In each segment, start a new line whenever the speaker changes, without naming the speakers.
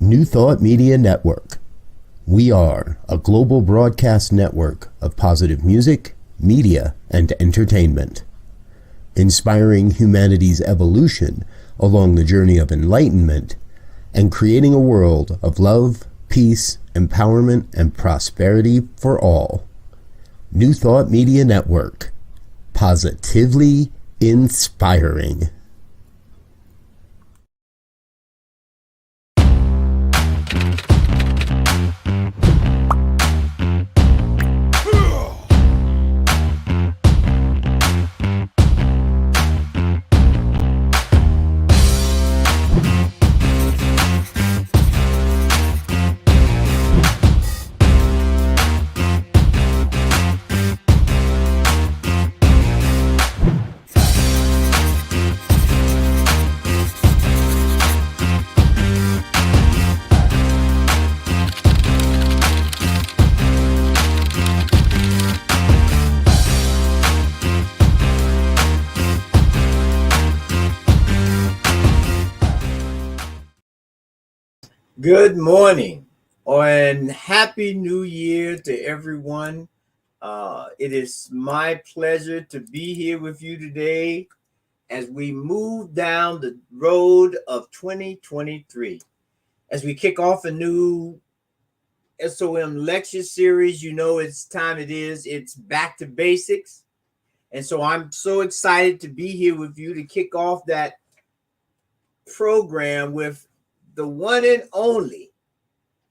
New Thought Media Network. We are a global broadcast network of positive music, media, and entertainment, inspiring humanity's evolution along the journey of enlightenment and creating a world of love, peace, empowerment, and prosperity for all. New Thought Media Network. Positively inspiring.
Good morning and Happy New Year to everyone. It is my pleasure to be here with you today as we move down the road of 2023. As we kick off a new SOM lecture series, you know it's back to basics. And so I'm so excited to be here with you to kick off that program with the one and only,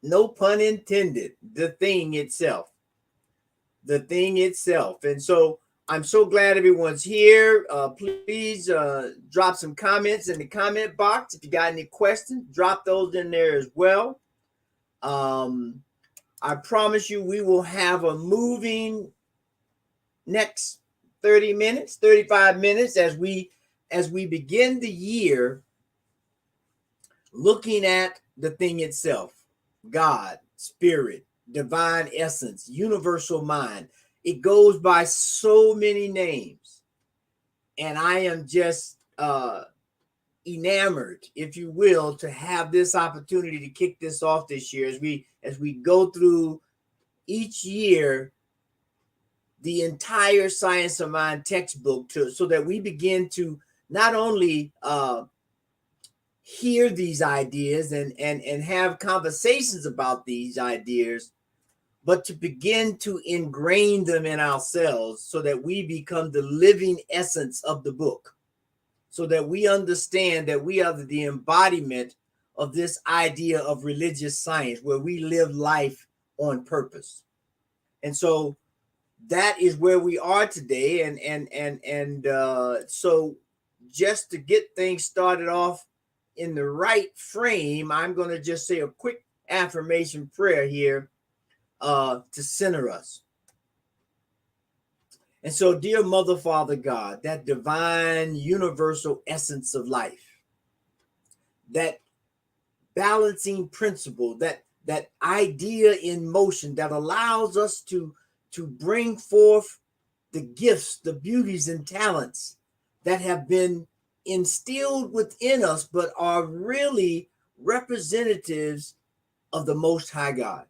no pun intended, the thing itself. The thing itself. And so I'm so glad everyone's here. Please drop some comments in the comment box. If you got any questions, drop those in there as well. I promise you we will have a moving next 30 minutes, 35 minutes as we begin the year looking at the thing itself. God, spirit, divine essence, universal mind. It goes by so many names. And I am just enamored, if you will, to have this opportunity to kick this off this year as we go through each year the entire Science of Mind textbook so that we begin to not only hear these ideas and have conversations about these ideas, but to begin to ingrain them in ourselves so that we become the living essence of the book, so that we understand that we are the embodiment of this idea of religious science where we live life on purpose. And so that is where we are today. So just to get things started off in the right frame, I'm going to just say a quick affirmation prayer here to center us. And so, dear Mother, Father, God, that divine universal essence of life, that balancing principle, that idea in motion that allows us to bring forth the gifts, the beauties and talents that have been instilled within us, but are really representatives of the Most High God.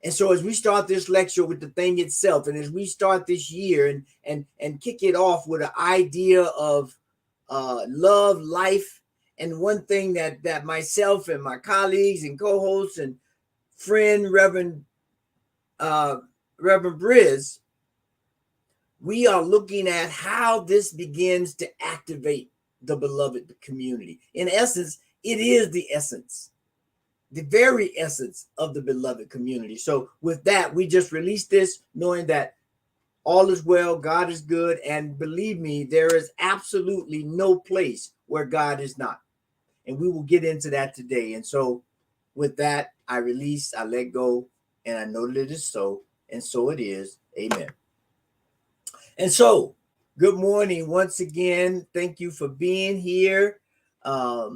And so as we start this lecture with the thing itself, and as we start this year and kick it off with an idea of love, life, and one thing that myself and my colleagues and co-hosts and friend Reverend Briz, we are looking at how this begins to activate the beloved community. In essence, it is the essence, the very essence of the beloved community. So with that, we just released this knowing that all is well, God is good, and believe me, there is absolutely no place where God is not. And we will get into that today. And so with that, I release, I let go, and I know that it is so, and so it is. Amen. And so, good morning once again. Thank you for being here. As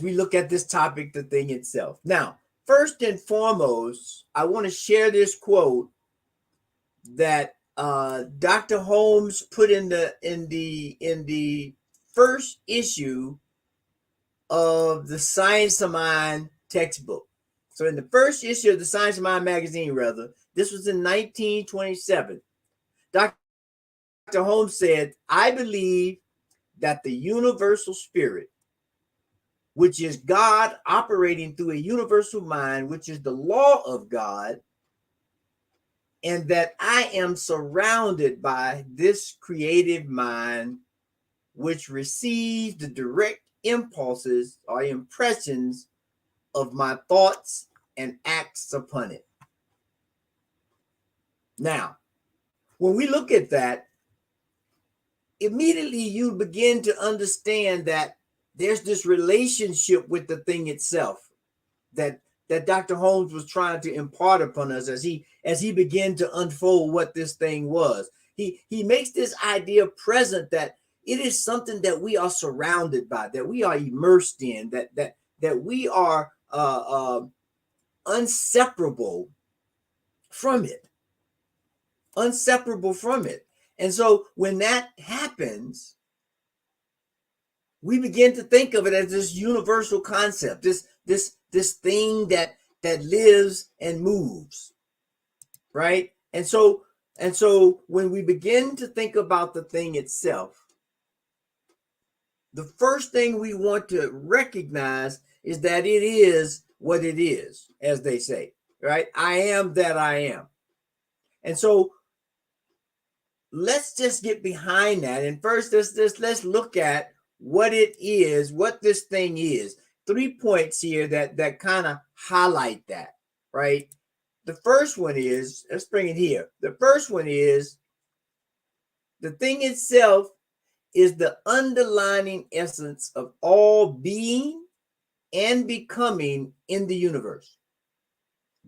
we look at this topic, the thing itself. Now, first and foremost, I want to share this quote that Dr. Holmes put in the first issue of the Science of Mind textbook. So in the first issue of the Science of Mind magazine, rather, this was in 1927, Dr. Holmes said, I believe that the universal spirit, which is God operating through a universal mind, which is the law of God, and that I am surrounded by this creative mind, which receives the direct impulses or impressions of my thoughts and acts upon it. Now, when we look at that, immediately you begin to understand that there's this relationship with the thing itself that Dr. Holmes was trying to impart upon us as he began to unfold what this thing was. He makes this idea present that it is something that we are surrounded by, that we are immersed in, that we are inseparable from it, inseparable from it. And so when that happens, we begin to think of it as this universal concept, this thing that lives and moves, right? And so when we begin to think about the thing itself, the first thing we want to recognize is that it is what it is, as they say, right? I am that I am. And so let's just get behind that. And first, let's look at what it is, what this thing is. 3 points here that kind of highlight that, right? The first one is, let's bring it here. The first one is the thing itself is the underlying essence of all being and becoming in the universe.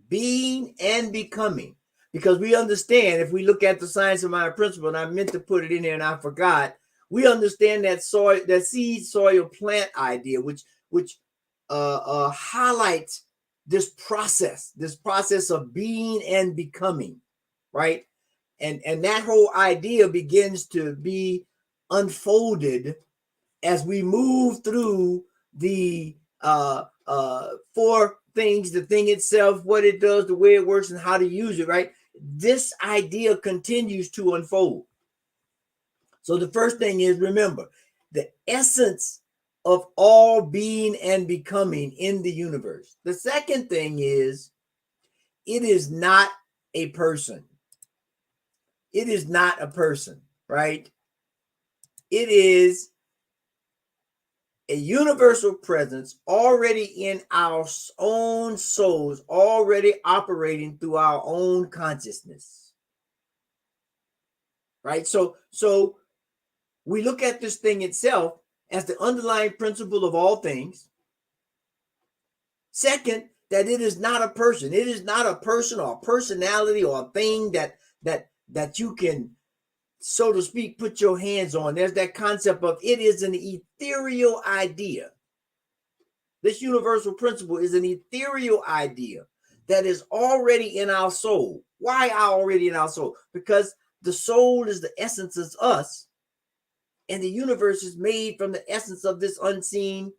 Being and becoming. Because we understand, if we look at the Science of Mind principle, and I meant to put it in there and I forgot, we understand that seed, soil, plant idea, which highlights this process of being and becoming, right? And that whole idea begins to be unfolded as we move through the 4 things, the thing itself, what it does, the way it works, and how to use it, right? This idea continues to unfold. So the first thing is, remember, the essence of all being and becoming in the universe. The second thing is, it is not a person. It is not a person, right? It is a universal presence already in our own souls, already operating through our own consciousness, right? So we look at this thing itself as the underlying principle of all things. Second, that it is not a person. It is not a person or a personality or a thing that you can, so to speak, put your hands on. There's that concept of it is an ethereal idea. This universal principle is an ethereal idea that is already in our soul. Why already in our soul? Because the soul is the essence of us, and the universe is made from the essence of this unseen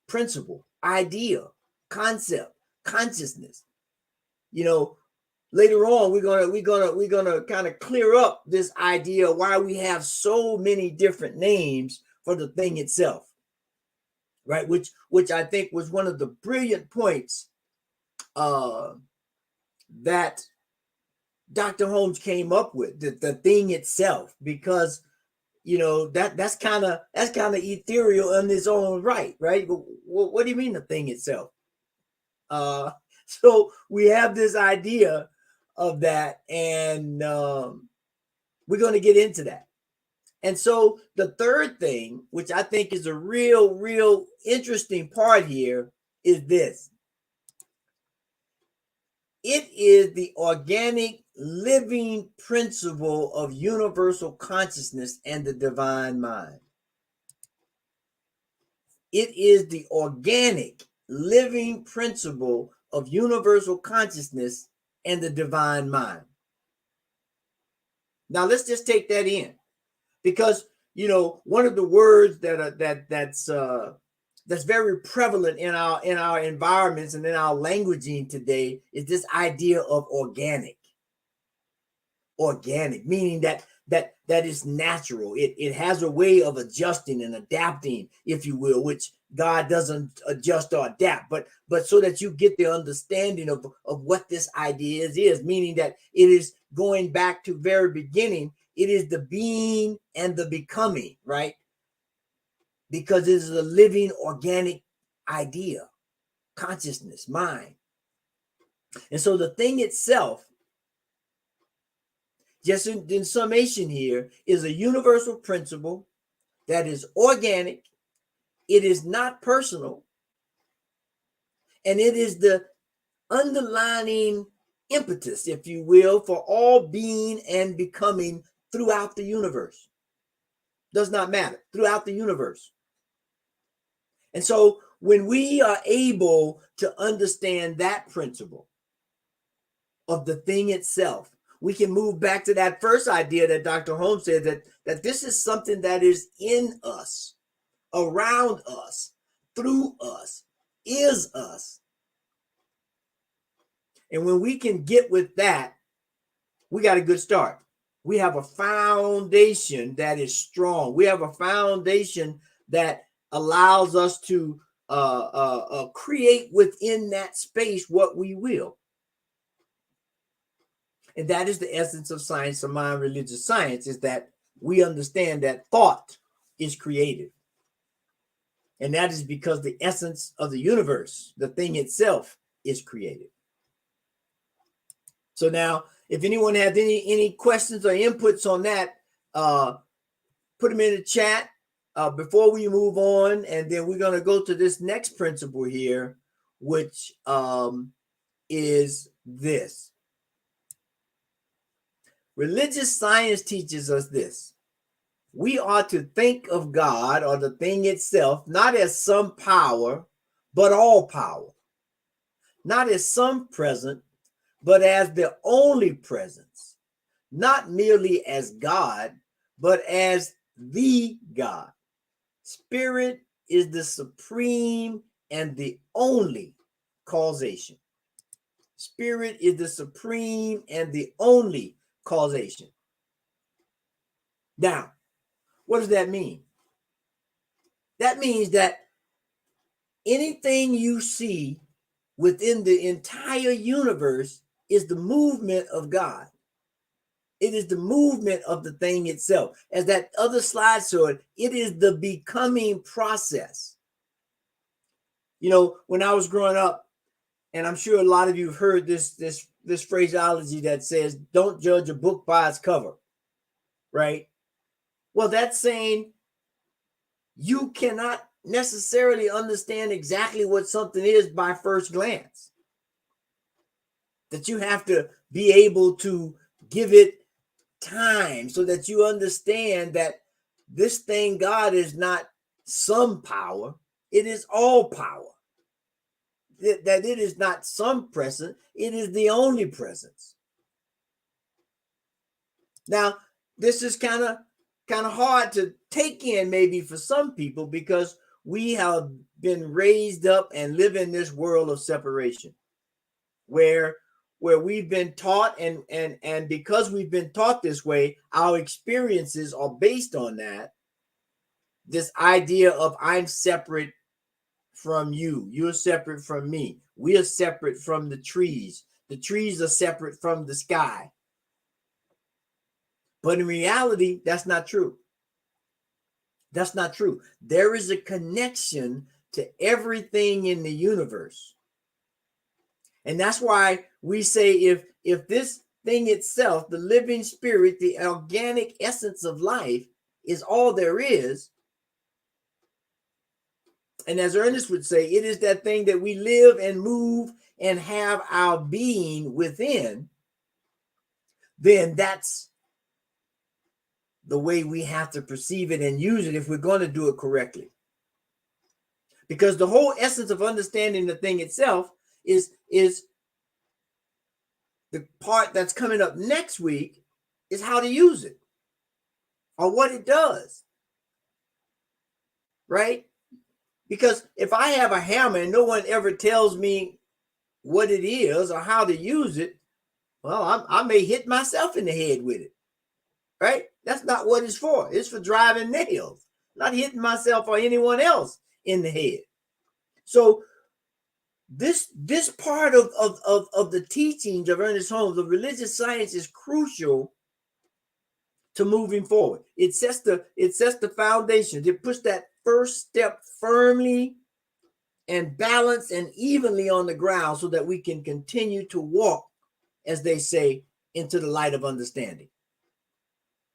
principle, idea, concept, consciousness. You know, later on we're gonna kind of clear up this idea why we have so many different names for the thing itself, right? Which I think was one of the brilliant points that Dr. Holmes came up with, the thing itself, because you know that's kind of ethereal in its own right? What do you mean the thing itself? So we have this idea of that, and we're going to get into that. And so the third thing, which I think is a real interesting part here, is this. It is the organic living principle of universal consciousness and the divine mind. It is the organic living principle of universal consciousness and the divine mind. Now let's just take that in, because you know one of the words that's that's very prevalent in our environments and in our languaging today is this idea of organic. Organic, meaning that is natural. It has a way of adjusting and adapting, if you will, which God doesn't adjust or adapt, but so that you get the understanding of what this idea is, meaning that it is going back to very beginning. It is the being and the becoming, right? Because it is a living, organic idea, consciousness, mind. And so the thing itself, just in summation here, is a universal principle that is organic. It is not personal. And it is the underlining impetus, if you will, for all being and becoming throughout the universe. Does not matter, throughout the universe. And so when we are able to understand that principle of the thing itself, we can move back to that first idea that Dr. Holmes said, that this is something that is in us, around us, through us, is us. And when we can get with that, we got a good start. We have a foundation that is strong. We have a foundation that allows us to create within that space what we will. And that is the essence of science of mind, religious science, is that we understand that thought is creative. And that is because the essence of the universe, the thing itself, is creative. So now, if anyone has any questions or inputs on that, put them in the chat before we move on. And then we're going to go to this next principle here, which is this. Religious science teaches us this. We are to think of God or the thing itself not as some power, but all power. Not as some present, but as the only presence. Not merely as God, but as the God. Spirit is the supreme and the only causation. Spirit is the supreme and the only causation. Now, what does that mean? That means that anything you see within the entire universe is the movement of God. It is the movement of the thing itself. As that other slide showed, it is the becoming process. You know, when I was growing up, and I'm sure a lot of you have heard this phraseology that says, don't judge a book by its cover, right? Well, that's saying you cannot necessarily understand exactly what something is by first glance. That you have to be able to give it time so that you understand that this thing, God, is not some power, it is all power. That it is not some presence, it is the only presence. Now, this is kind of hard to take in maybe for some people because we have been raised up and live in this world of separation where we've been taught and because we've been taught this way, our experiences are based on that. This idea of I'm separate from you, you're separate from me, we are separate from the trees are separate from the sky. But in reality, that's not true. That's not true. There is a connection to everything in the universe. And that's why we say if this thing itself, the living spirit, the organic essence of life, is all there is, and as Ernest would say, it is that thing that we live and move and have our being within, then that's the way we have to perceive it and use it if we're going to do it correctly. Because the whole essence of understanding the thing itself is the part that's coming up next week, is how to use it or what it does, right? Because if I have a hammer and no one ever tells me what it is or how to use it, well, I may hit myself in the head with it, right? That's not what it's for. It's for driving nails, not hitting myself or anyone else in the head. So this part of the teachings of Ernest Holmes, of religious science, is crucial to moving forward. It sets the foundation. It puts that first step firmly and balanced and evenly on the ground so that we can continue to walk, as they say, into the light of understanding,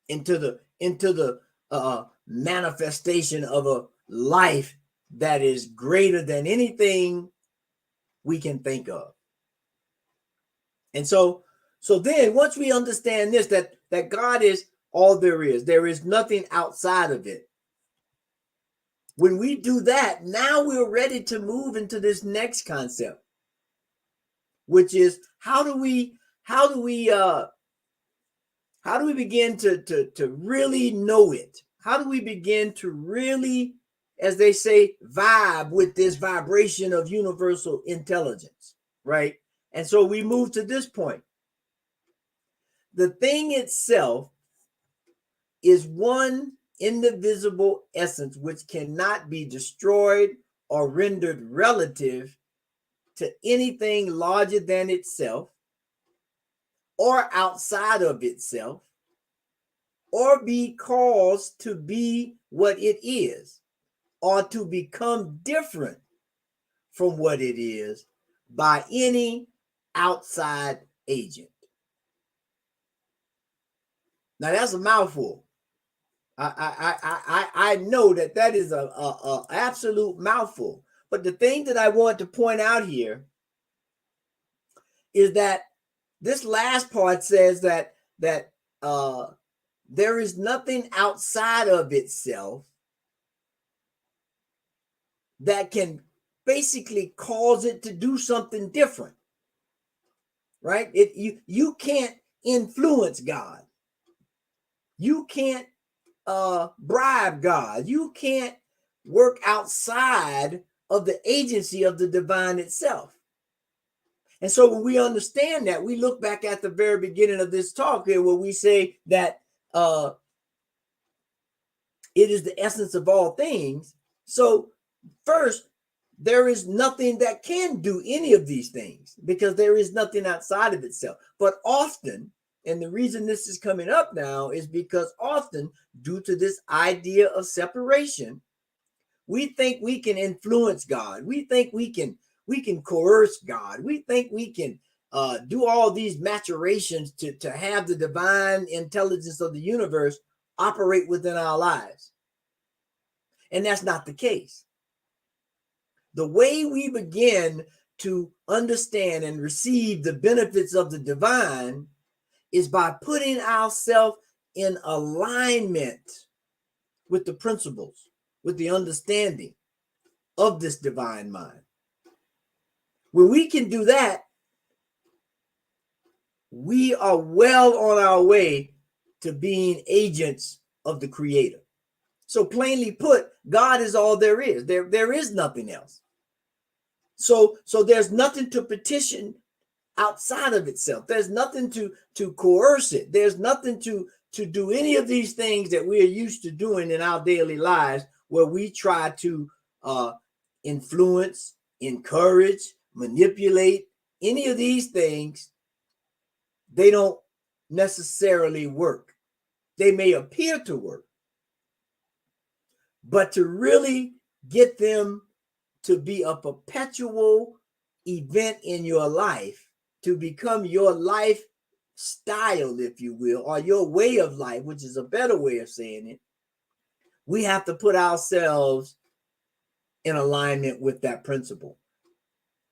into the manifestation of a life that is greater than anything we can think of. And so then once we understand this, that God is all there is nothing outside of it. When we do that, now we're ready to move into this next concept, which is how do we begin to really know it? How do we begin to really, as they say, vibe with this vibration of universal intelligence, right? And so we move to this point. The thing itself is one indivisible essence which cannot be destroyed or rendered relative to anything larger than itself or outside of itself, or be caused to be what it is, or to become different from what it is by any outside agent. Now that's a mouthful. I know that is a absolute mouthful. But the thing that I want to point out here is that this last part says that there is nothing outside of itself that can basically cause it to do something different, right? You can't influence God. You can't bribe God. You can't work outside of the agency of the divine itself. And so when we understand that, we look back at the very beginning of this talk here where we say that it is the essence of all things. So first, there is nothing that can do any of these things because there is nothing outside of itself. But often, and the reason this is coming up now is because often, due to this idea of separation, we think we can influence God. We think we can coerce God. We think we can do all these maturations to have the divine intelligence of the universe operate within our lives. And that's not the case. The way we begin to understand and receive the benefits of the divine is by putting ourselves in alignment with the principles, with the understanding of this divine mind. When we can do that, we are well on our way to being agents of the Creator. So plainly put, God is all there is. There is nothing else. So there's nothing to petition outside of itself. There's nothing to coerce it. There's nothing to do any of these things that we are used to doing in our daily lives, where we try to influence, encourage, manipulate. Any of these things, they don't necessarily work. They may appear to work, but to really get them to be a perpetual event in your life, to become your lifestyle, if you will, or your way of life, which is a better way of saying it, we have to put ourselves in alignment with that principle.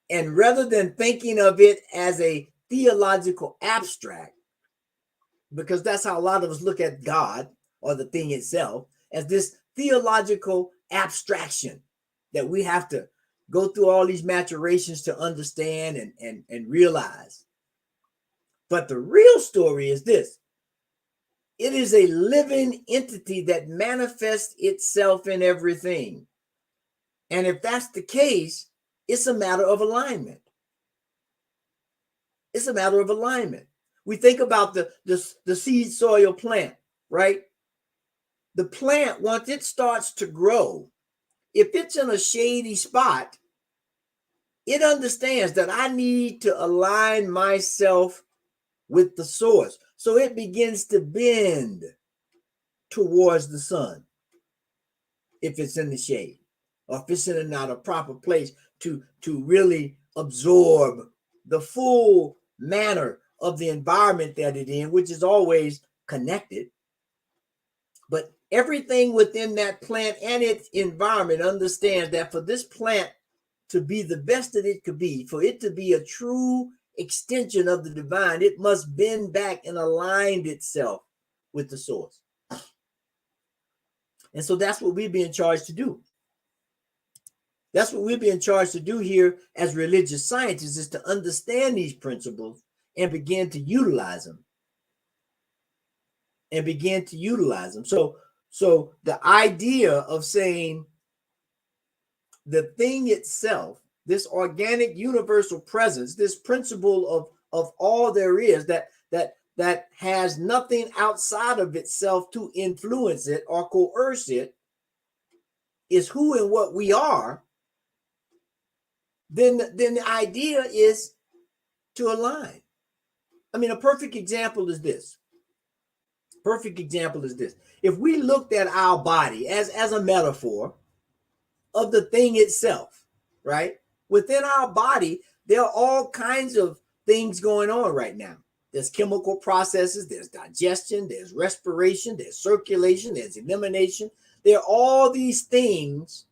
And rather than thinking of it as a theological abstract, because that's how a lot of us look at God or the thing itself, as this theological abstraction that we have to go through all these maturations to understand and realize. But the real story is this: it is a living entity that manifests itself in everything. And if that's the case, it's a matter of alignment. It's a matter of alignment. We think about the seed soil plant, right? The plant, once it starts to grow, if it's in a shady spot, it understands that I need to align myself with the source. So it begins to bend towards the sun if it's in the shade, or if it's in not a proper place to really absorb the full manner of the environment that it's in, which is always connected. But everything within that plant and its environment understands that for this plant to be the best that it could be, for it to be a true extension of the divine, it must bend back and align itself with the source. And so that's what we're being charged to do. That's what we're being charged to do here as religious scientists, is to understand these principles and begin to utilize them. So the idea of saying the thing itself, this organic universal presence, this principle of all there is, that has nothing outside of itself to influence it or coerce it, is who and what we are. Then the idea is to align. I mean, a perfect example is this. If we looked at our body as a metaphor of the thing itself, right? Within our body, there are all kinds of things going on right now. There's chemical processes, there's digestion, there's respiration, there's circulation, there's elimination. There are all these things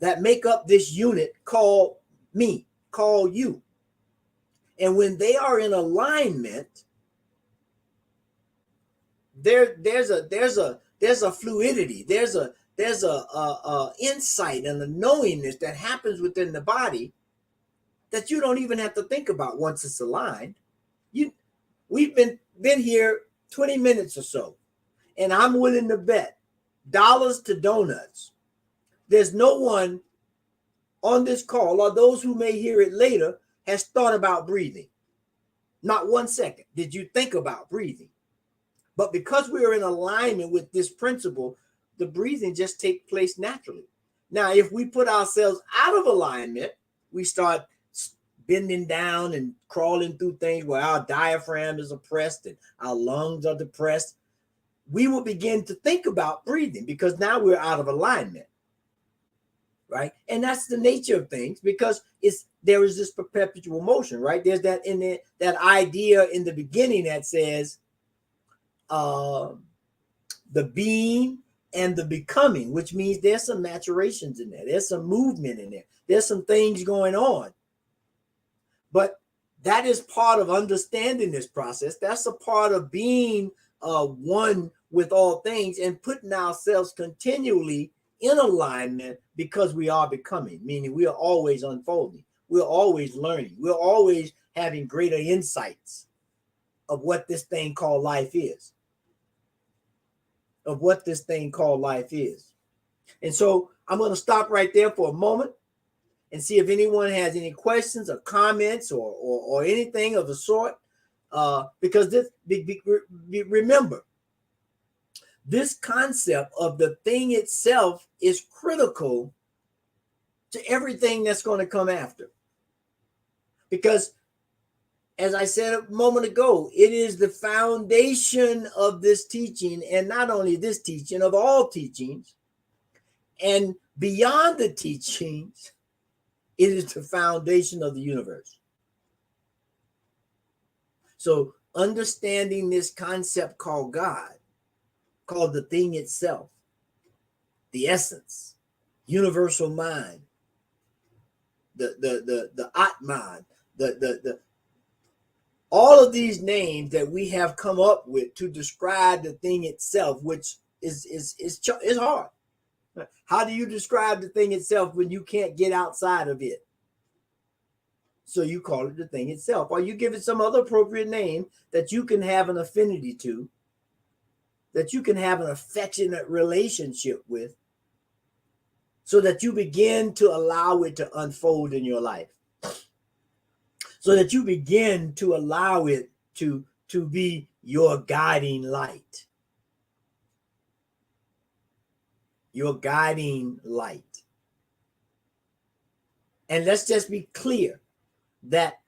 that make up this unit called me, called you. And when they are in alignment, there's a fluidity, there's a insight and a knowingness that happens within the body that you don't even have to think about once it's aligned. We've been here 20 minutes or so, and I'm willing to bet dollars to donuts there's no one on this call, or those who may hear it later, has thought about breathing. Not 1 second did you think about breathing. But because we are in alignment with this principle, the breathing just takes place naturally. Now, if we put ourselves out of alignment, we start bending down and crawling through things where our diaphragm is oppressed and our lungs are depressed. We will begin to think about breathing because now we're out of alignment, right? And that's the nature of things, because there is this perpetual motion, right? There's that that idea in the beginning that says the being and the becoming, which means there's some maturations in there. There's some movement in there. There's some things going on. But that is part of understanding this process. That's a part of being one with all things and putting ourselves continually in alignment, because we are becoming, meaning we are always unfolding. We're always learning. We're always having greater insights of what this thing called life is. And so I'm going to stop right there for a moment and see if anyone has any questions or comments or anything of the sort. Because remember, this concept of the thing itself is critical to everything that's going to come after. Because, as I said a moment ago, it is the foundation of this teaching, and not only this teaching, of all teachings. And beyond the teachings, it is the foundation of the universe. So understanding this concept called God, called the thing itself, the essence, universal mind, the Atman, the all of these names that we have come up with to describe the thing itself, which is hard. How do you describe the thing itself when you can't get outside of it? So you call it the thing itself, or you give it some other appropriate name that you can have an affinity to, that you can have an affectionate relationship with. so that you begin to allow it to unfold in your life, so that you begin to allow it to be your guiding light, your guiding light. And let's just be clear that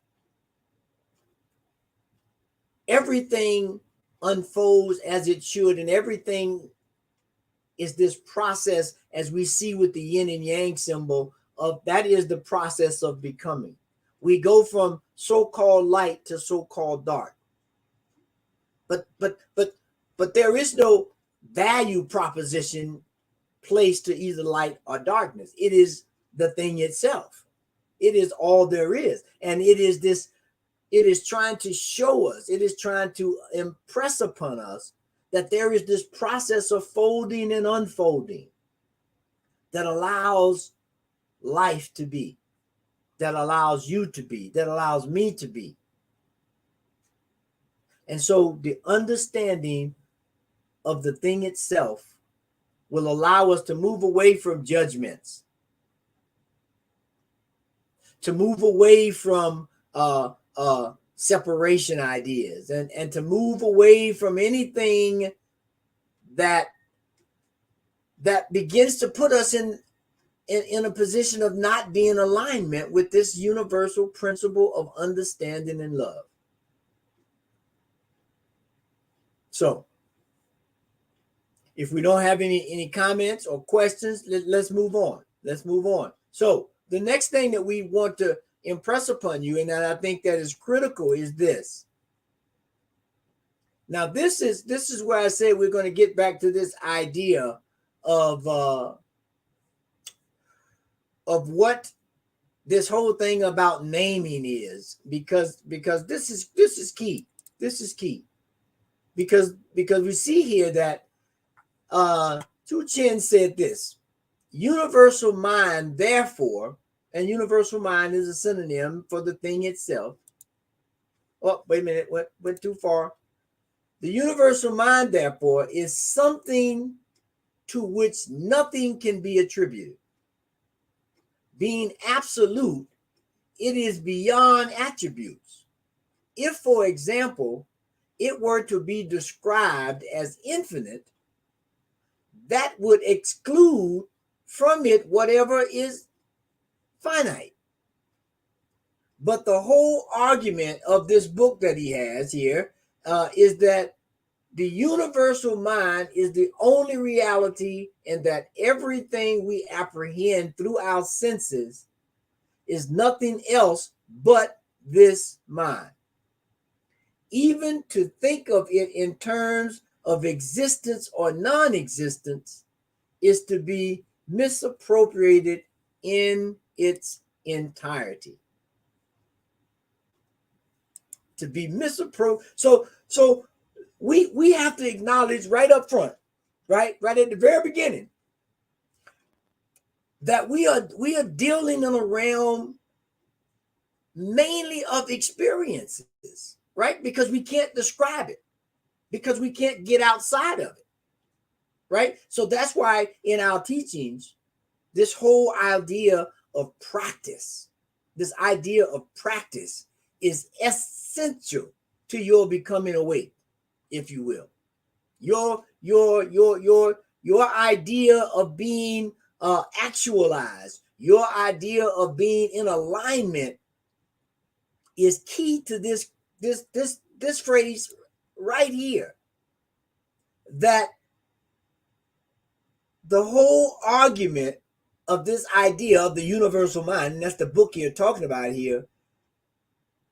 everything unfolds as it should, and everything is this process, as we see with the yin and yang symbol, of that is the process of becoming. We go from so-called light to so-called dark. But there is no value proposition placed to either light or darkness. It is the thing itself. It is all there is. And it is trying to show us, it is trying to impress upon us that there is this process of folding and unfolding that allows life to be, that allows you to be, that allows me to be. And so the understanding of the thing itself will allow us to move away from judgments, to move away from separation ideas, and to move away from anything that begins to put us in a position of not being in alignment with this universal principle of understanding and love. So if we don't have any comments or questions, let's move on. Let's move on. So the next thing that we want to impress upon you, and that I think that is critical, is this. Now, this is where I say we're going to get back to this idea of what this whole thing about naming is, because this is key. This is key. Because we see here that Tu Chen said this: universal mind, therefore, and universal mind is a synonym for the thing itself. Oh, wait a minute, went too far. The universal mind, therefore, is something to which nothing can be attributed. Being absolute, it is beyond attributes. If, for example, it were to be described as infinite, that would exclude from it whatever is finite. But the whole argument of this book that he has here is that the universal mind is the only reality, and that everything we apprehend through our senses is nothing else but this mind. Even to think of it in terms of existence or non-existence is to be misappropriated in its entirety. To be misappropriated. So we have to acknowledge right up front, right at the very beginning, that we are dealing in a realm mainly of experiences, right? Because we can't describe it, because we can't get outside of it, right? So that's why in our teachings, this whole idea of practice, this idea of practice is essential to your becoming awake, if you will. Your idea of being actualized, your idea of being in alignment is key to this phrase right here. That the whole argument of this idea of the universal mind, and that's the book you're talking about here,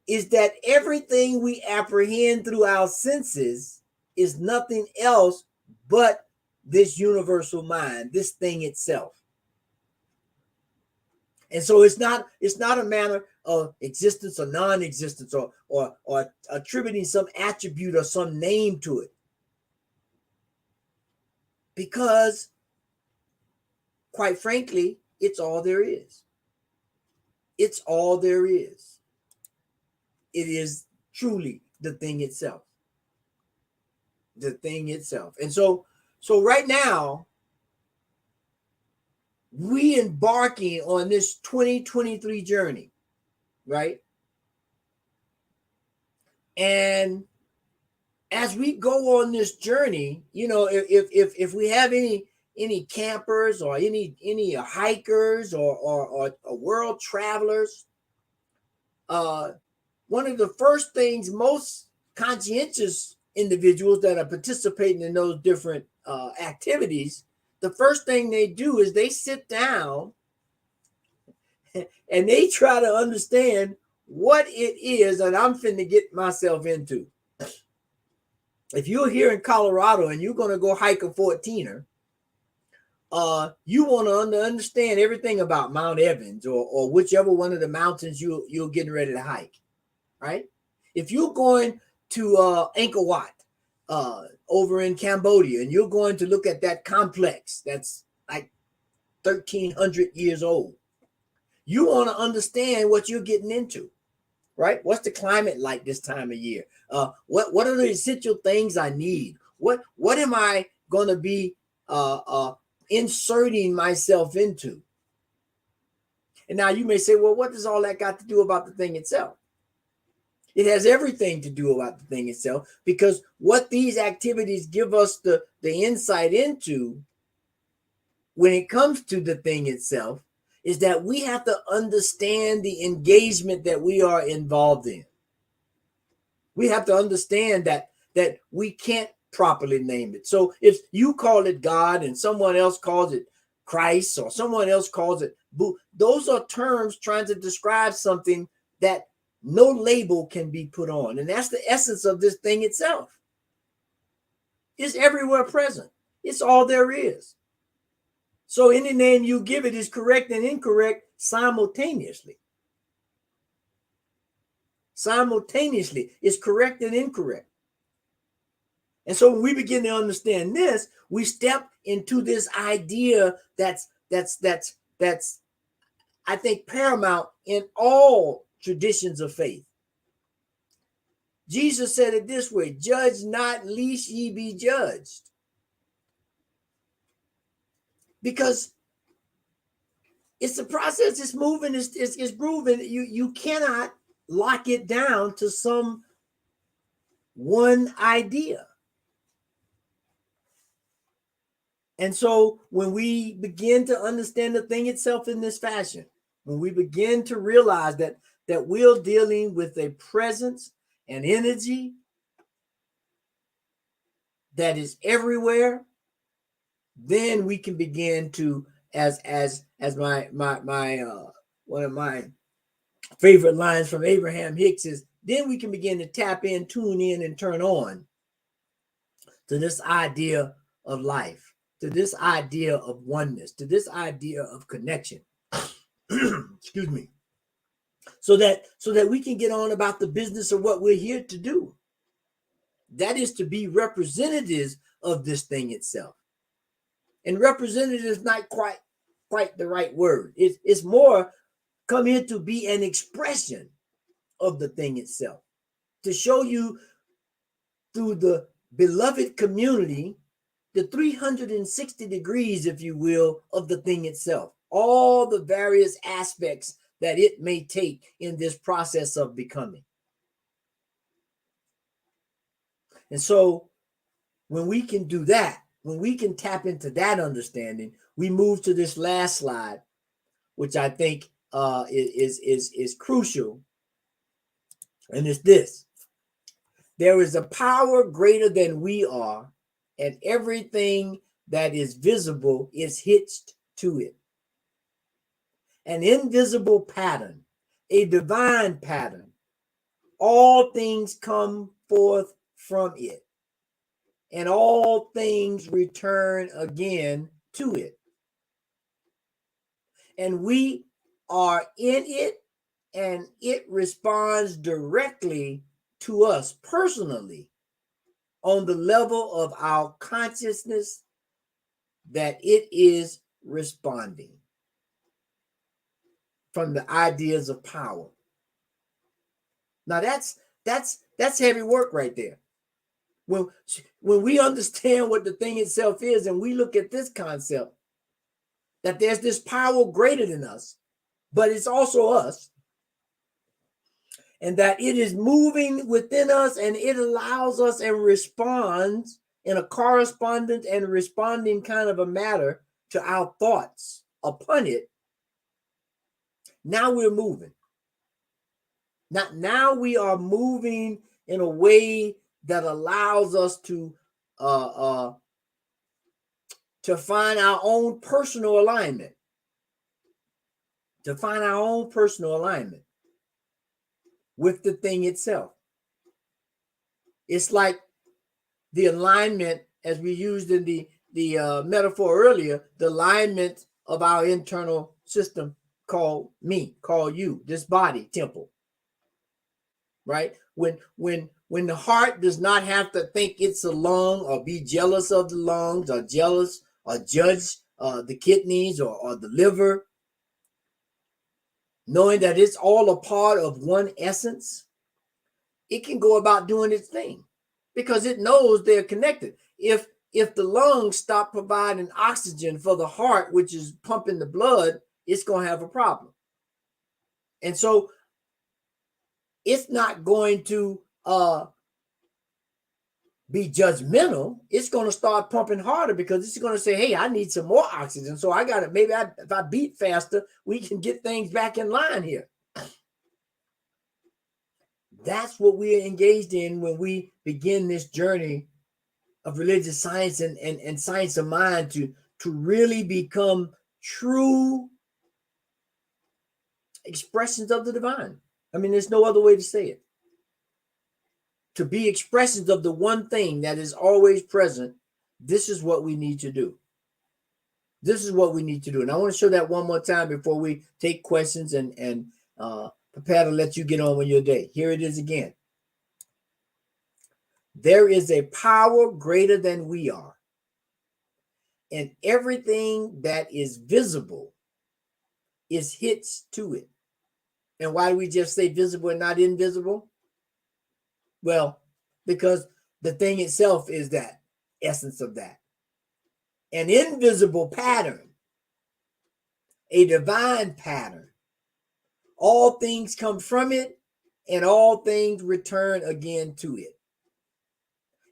is that everything we apprehend through our senses is nothing else but this universal mind, this thing itself. And so it's not a matter of existence or non-existence, or attributing some attribute or some name to it. Because, quite frankly, it's all there is. It's all there is. It is truly the thing itself. The thing itself. And so right now, we embarking on this 2023 journey, right? And as we go on this journey, you know, if we have any campers or any hikers or world travelers, one of the first things most conscientious individuals that are participating in those different activities, the first thing they do is they sit down and they try to understand what it is that I'm finna get myself into. If you're here in Colorado and you're going to go hike a 14er, you want to understand everything about Mount Evans or whichever one of the mountains you're getting ready to hike, right? If you're going to Angkor Wat over in Cambodia and you're going to look at that complex that's like 1,300 years old, you want to understand what you're getting into, right? What's the climate like this time of year? What are the essential things I need? What am I going to be inserting myself into? And now you may say, well, what does all that got to do about the thing itself? It has everything to do about the thing itself, because what these activities give us the insight into when it comes to the thing itself is that we have to understand the engagement that we are involved in. We have to understand that we can't properly name it. So if you call it God and someone else calls it Christ or someone else calls it Boo, those are terms trying to describe something that no label can be put on. And that's the essence of this thing itself. It's everywhere present. It's all there is. So any name you give it is correct and incorrect simultaneously. Simultaneously, it's correct and incorrect. And so when we begin to understand this, we step into this idea that's I think paramount in all traditions of faith. Jesus said it this way: judge not, lest ye be judged. Because it's a process, it's moving, it's grooving. You cannot lock it down to some one idea. And so when we begin to understand the thing itself in this fashion, when we begin to realize that we're dealing with a presence and energy that is everywhere, then we can begin to, as my one of my favorite lines from Abraham Hicks is, then we can begin to tap in, tune in, and turn on to this idea of life, to this idea of oneness, to this idea of connection. Excuse me. So that we can get on about the business of what we're here to do. That is to be representatives of this thing itself. And representative is not quite the right word. It's more come here to be an expression of the thing itself, to show you through the beloved community the 360 degrees, if you will, of the thing itself, all the various aspects that it may take in this process of becoming. And so when we can do that, when we can tap into that understanding, we move to this last slide, which I think is crucial. And it's this: there is a power greater than we are, and everything that is visible is hitched to it. An invisible pattern, a divine pattern. All things come forth from it, and all things return again to it. And we are in it, and it responds directly to us personally on the level of our consciousness that it is responding from the ideas of power. Now that's heavy work right there. When we understand what the thing itself is and we look at this concept, that there's this power greater than us, but it's also us, and that it is moving within us, and it allows us and responds in a correspondent and responding kind of a matter to our thoughts upon it. Now we're moving. Now we are moving in a way that allows us to find our own personal alignment. To find our own personal alignment with the thing itself. It's like the alignment, as we used in the metaphor earlier, the alignment of our internal system called me, called you, this body temple. Right? When the heart does not have to think it's a lung or be jealous of the lungs or jealous or judge the kidneys or the liver, knowing that it's all a part of one essence, it can go about doing its thing because it knows they're connected. If the lungs stop providing oxygen for the heart, which is pumping the blood, it's going to have a problem. And so it's not going to be judgmental. It's going to start pumping harder because it's going to say, hey, I need some more oxygen. So I got to, if I beat faster, we can get things back in line here. That's what we're engaged in when we begin this journey of religious science and science of mind to really become true expressions of the divine. I mean, there's no other way to say it. To be expressions of the one thing that is always present, this is what we need to do. This is what we need to do. And I want to show that one more time before we take questions and prepare to let you get on with your day. Here it is again. There is a power greater than we are. And everything that is visible is hits to it. And why do we just say visible and not invisible? Well, because the thing itself is that essence of that. An invisible pattern, a divine pattern. All things come from it, and all things return again to it.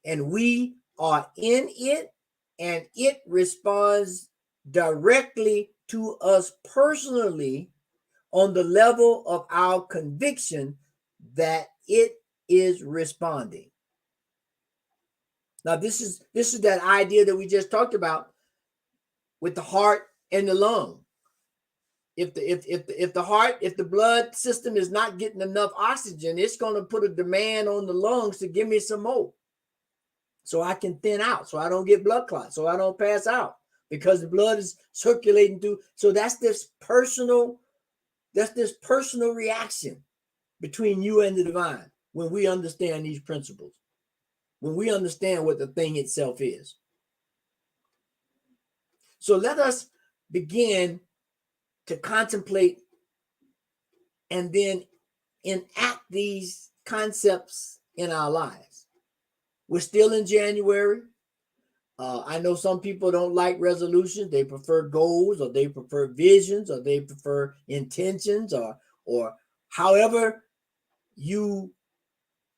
And we are in it, and it responds directly to us personally on the level of our conviction that it is responding. Now, this is that idea that we just talked about with the heart and the lung. If the blood system is not getting enough oxygen, it's going to put a demand on the lungs to give me some more, so I can thin out, so I don't get blood clots, so I don't pass out, because the blood is circulating through. So that's this personal reaction between you and the divine when we understand these principles, when we understand what the thing itself is. So let us begin to contemplate and then enact these concepts in our lives. We're still in January. I know some people don't like resolutions. They prefer goals, or they prefer visions, or they prefer intentions, or however you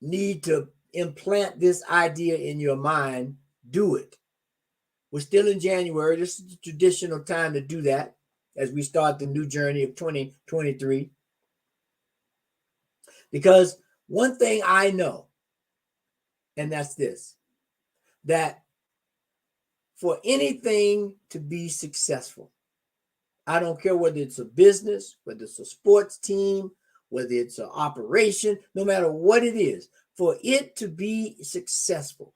need to implant this idea in your mind, do it. We're still in January. This is the traditional time to do that as we start the new journey of 2023. Because one thing I know, and that's this, that for anything to be successful, I don't care whether it's a business, whether it's a sports team, whether it's an operation, no matter what it is, for it to be successful,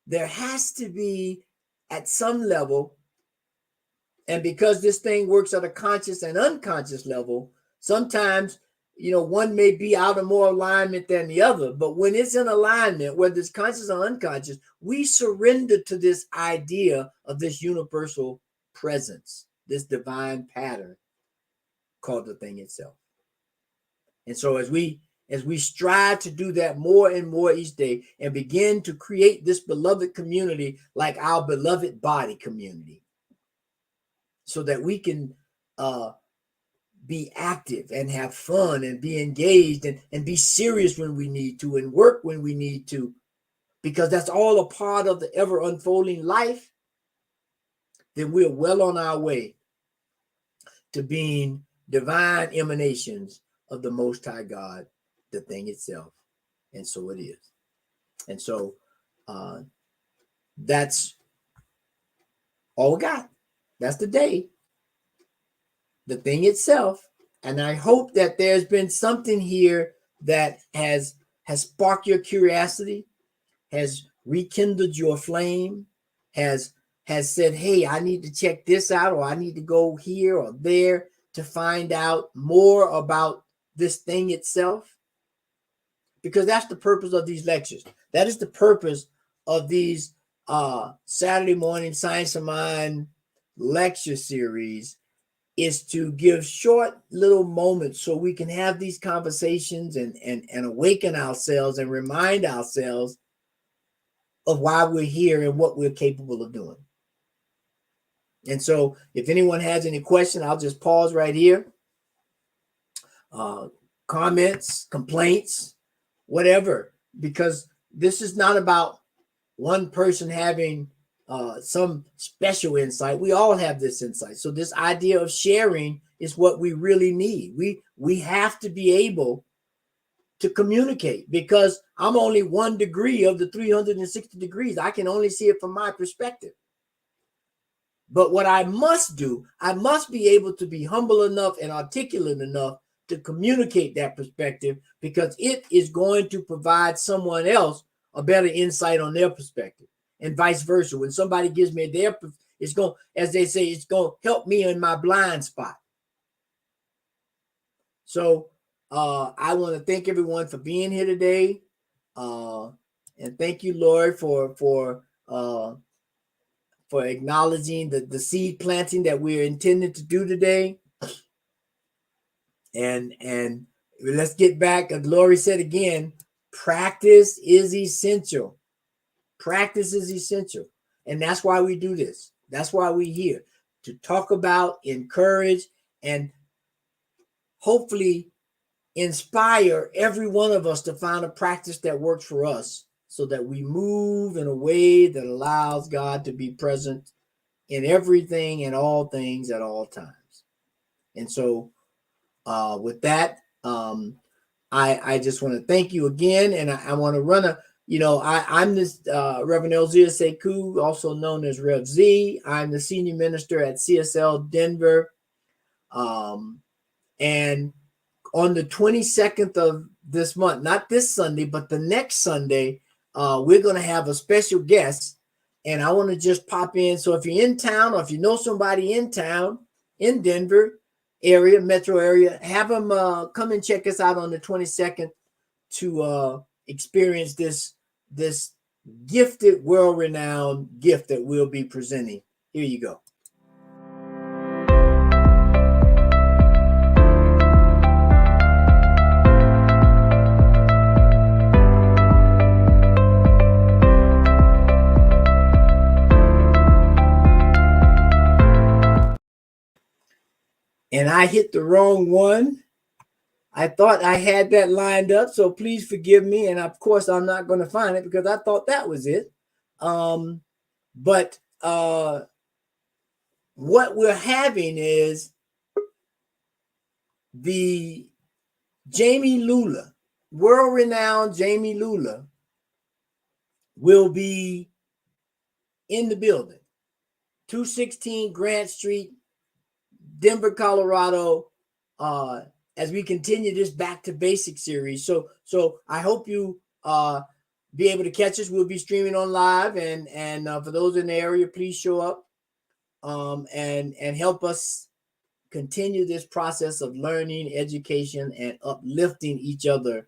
there has to be at some level, and because this thing works at a conscious and unconscious level, sometimes, one may be out of more alignment than the other, but when it's in alignment, whether it's conscious or unconscious, we surrender to this idea of this universal presence, this divine pattern called the thing itself. And so as we strive to do that more and more each day and begin to create this beloved community like our beloved body community, so that we can be active and have fun and be engaged and be serious when we need to and work when we need to, because that's all a part of the ever unfolding life, then we're well on our way to being divine emanations of the Most High God, the thing itself. And so it is. And so that's all we got. That's the day, the thing itself. And I hope that there's been something here that has sparked your curiosity, has rekindled your flame, has said, hey, I need to check this out, or I need to go here or there to find out more about this thing itself. Because that's the purpose of these lectures. That is the purpose of these Saturday morning Science of Mind lecture series, is to give short little moments so we can have these conversations and awaken ourselves and remind ourselves of why we're here and what we're capable of doing. And so if anyone has any question, I'll just pause right here. Comments, complaints, whatever, because this is not about one person having some special insight. We all have this insight. So this idea of sharing is what we really need. We have to be able to communicate, because I'm only 1 degree of the 360 degrees. I can only see it from my perspective. But what I must do, I must be able to be humble enough and articulate enough to communicate that perspective, because it is going to provide someone else a better insight on their perspective, and vice versa. When somebody gives me their, it's going, as they say, it's going to help me in my blind spot. So I want to thank everyone for being here today, and thank you, Lord, for acknowledging the seed planting that we're intended to do today. And let's get back. Glory said again, practice is essential. Practice is essential. And that's why we do this. That's why we're here, to talk about, encourage, and hopefully inspire every one of us to find a practice that works for us, so that we move in a way that allows God to be present in everything and all things at all times. And so with that, I just want to thank you again. And I want to run I'm this Rev Elzia Sekou, also known as Rev Z. I'm the senior minister at CSL Denver. And on the 22nd of this month, not this Sunday, but the next Sunday, we're going to have a special guest. And I want to just pop in. So if you're in town, or if you know somebody in town, in Denver area, metro area, have them come and check us out on the 22nd to experience this gifted, world-renowned gift that we'll be presenting. Here you go. And I hit the wrong one. I thought I had that lined up, so please forgive me. And of course, I'm not going to find it because I thought that was it. But what we're having is the Jamie Lula, world-renowned Jamie Lula, will be in the building. 216 Grant Street, Denver, Colorado, as we continue this Back to Basics series. So I hope you be able to catch us. We'll be streaming on live, and for those in the area, please show up and help us continue this process of learning, education, and uplifting each other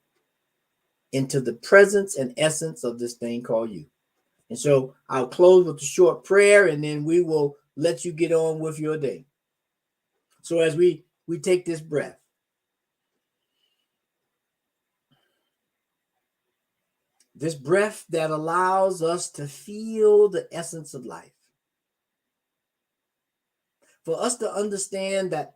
into the presence and essence of this thing called you. And so I'll close with a short prayer, and then we will let you get on with your day. So as we take this breath, this breath that allows us to feel the essence of life. for us to understand that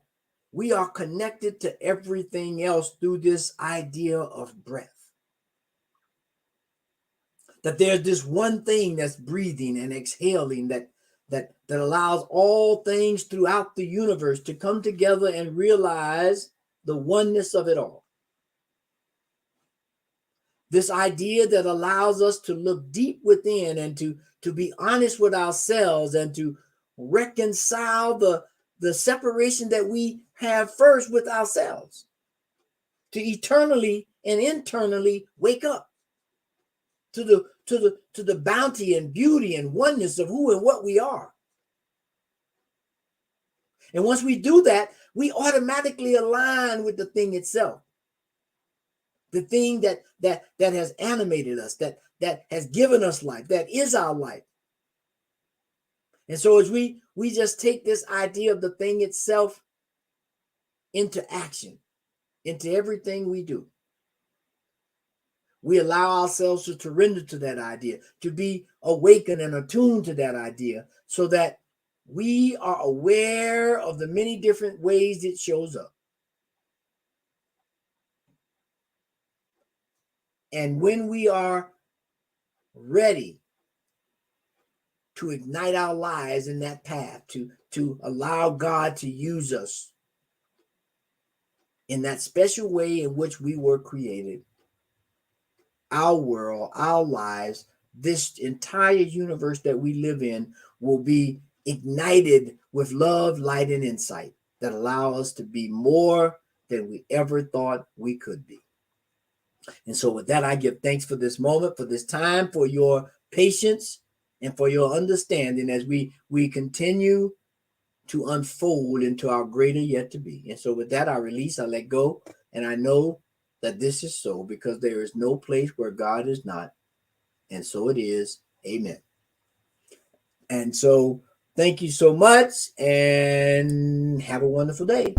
we are connected to everything else through this idea of breath. That there's this one thing that's breathing and exhaling that allows all things throughout the universe to come together and realize the oneness of it all. This idea that allows us to look deep within and to be honest with ourselves and to reconcile the separation that we have first with ourselves, to eternally and internally wake up to the bounty and beauty and oneness of who and what we are. And once we do that, we automatically align with the thing itself. The thing that has animated us, that has given us life, that is our life. And so as we just take this idea of the thing itself into action, into everything we do, we allow ourselves to surrender to that idea, to be awakened and attuned to that idea, so that we are aware of the many different ways it shows up. And when we are ready to ignite our lives in that path, to allow God to use us in that special way in which we were created, our world, our lives, this entire universe that we live in will be ignited with love, light, and insight that allow us to be more than we ever thought we could be. And so with that, I give thanks for this moment, for this time, for your patience, and for your understanding as we continue to unfold into our greater yet to be. And so with that, I release, I let go, and I know that this is so because there is no place where God is not. And so it is. Amen. And so thank you so much and have a wonderful day.